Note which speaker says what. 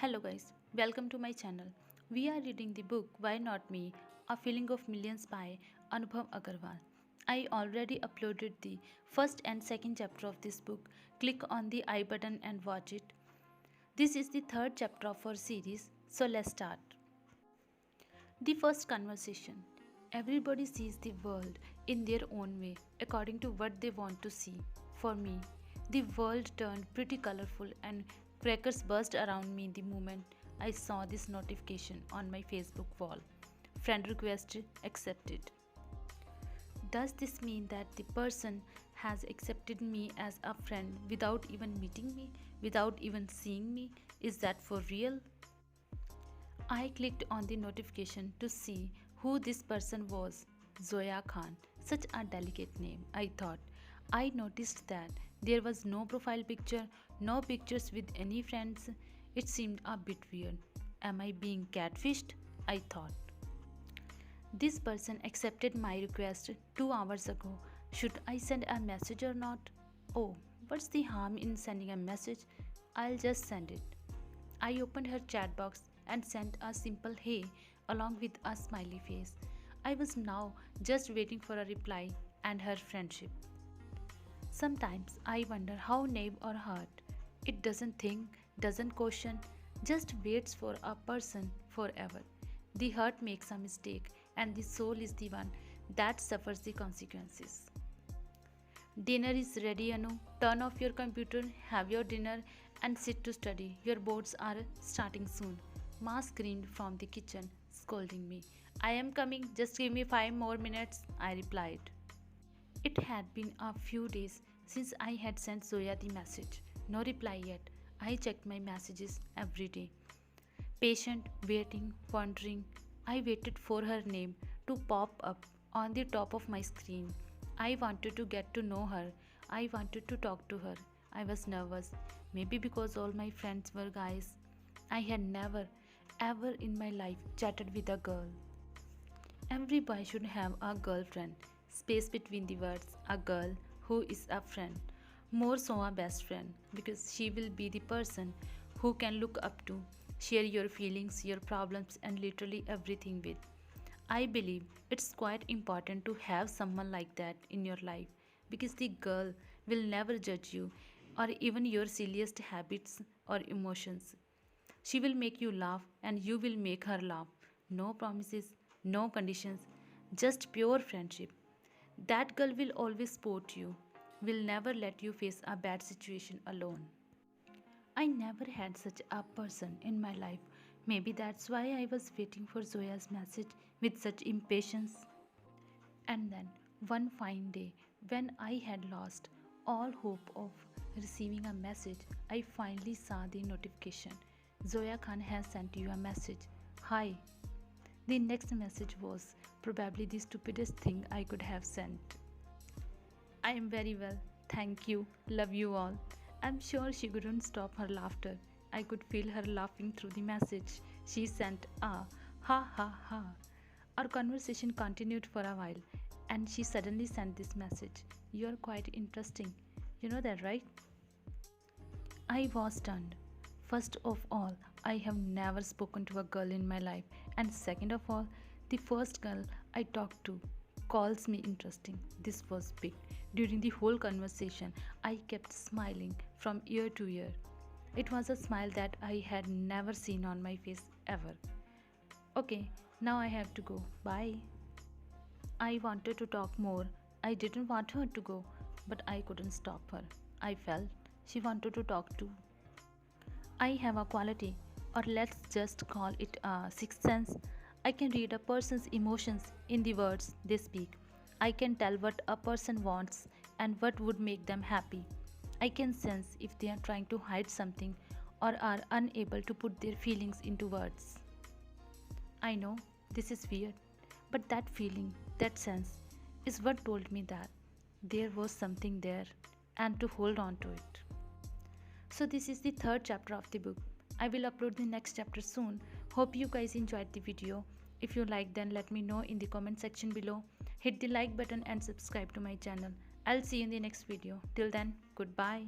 Speaker 1: Hello guys, welcome to my channel. We are reading the book Why Not Me? A Feeling of Millions by Anubhav Agarwal. I already uploaded the first and second chapter of this book. Click on the I button and watch it. This is the third chapter of our series, so let's start. The first conversation. Everybody sees the world in their own way, according to what they want to see. For me, the world turned pretty colorful and crackers burst around me the moment I saw this notification on my Facebook wall. Friend request accepted. Does this mean that the person has accepted me as a friend without even meeting me, without even seeing me? Is that for real? I clicked on the notification to see who this person was. Zoya Khan. Such a delicate name, I thought. I noticed that there was no profile picture, no pictures with any friends. It seemed a bit weird. Am I being catfished? I thought. This person accepted my request 2 hours ago. Should I send a message or not? Oh, what's the harm in sending a message? I'll just send it. I opened her chat box and sent a simple hey along with a smiley face. I was now just waiting for a reply and her friendship. Sometimes I wonder how naive or hurt. It doesn't think, doesn't question, just waits for a person forever. The heart makes a mistake and the soul is the one that suffers the consequences. Dinner is ready, Anu. Turn off your computer, have your dinner, and sit to study. Your boards are starting soon. Ma screamed from the kitchen, scolding me. I am coming, just give me 5 more minutes, I replied. It had been a few days since I had sent Zoya the message. No reply yet. I checked my messages every day. Patient, waiting, wondering. I waited for her name to pop up on the top of my screen. I wanted to get to know her. I wanted to talk to her. I was nervous, maybe because all my friends were guys. I had never, ever in my life chatted with a girl. Every boy should have a girlfriend. Space between the words, a girl who is a friend. More so a best friend, because she will be the person who can look up to, share your feelings, your problems, and literally everything with. I believe it's quite important to have someone like that in your life because the girl will never judge you or even your silliest habits or emotions. She will make you laugh and you will make her laugh. No promises, no conditions, just pure friendship. That girl will always support you, will never let you face a bad situation alone. I never had such a person in my life. Maybe that's why I was waiting for Zoya's message with such impatience. And then, one fine day, when I had lost all hope of receiving a message, I finally saw the notification. Zoya Khan has sent you a message. Hi. The next message was probably the stupidest thing I could have sent. I am very well. Thank you. Love you all. I'm sure she couldn't stop her laughter. I could feel her laughing through the message. She sent a ha ha ha. Our conversation continued for a while and she suddenly sent this message. You are quite interesting. You know that, right? I was stunned. First of all, I have never spoken to a girl in my life, and second of all, the first girl I talked to calls me interesting. This was big. During the whole conversation, I kept smiling from ear to ear. It was a smile that I had never seen on my face ever. Okay, now I have to go. Bye. I wanted to talk more. I didn't want her to go, but I couldn't stop her. I felt she wanted to talk too. I have a quality, or let's just call it a sixth sense. I can read a person's emotions in the words they speak. I can tell what a person wants and what would make them happy. I can sense if they are trying to hide something or are unable to put their feelings into words. I know this is weird, but that feeling, that sense, is what told me that there was something there and to hold on to it. So, this is the third chapter of the book. I will upload the next chapter soon. Hope you guys enjoyed the video. If you like, then let me know in the comment section below. Hit the like button and subscribe to my channel. I'll see you in the next video. Till then, goodbye.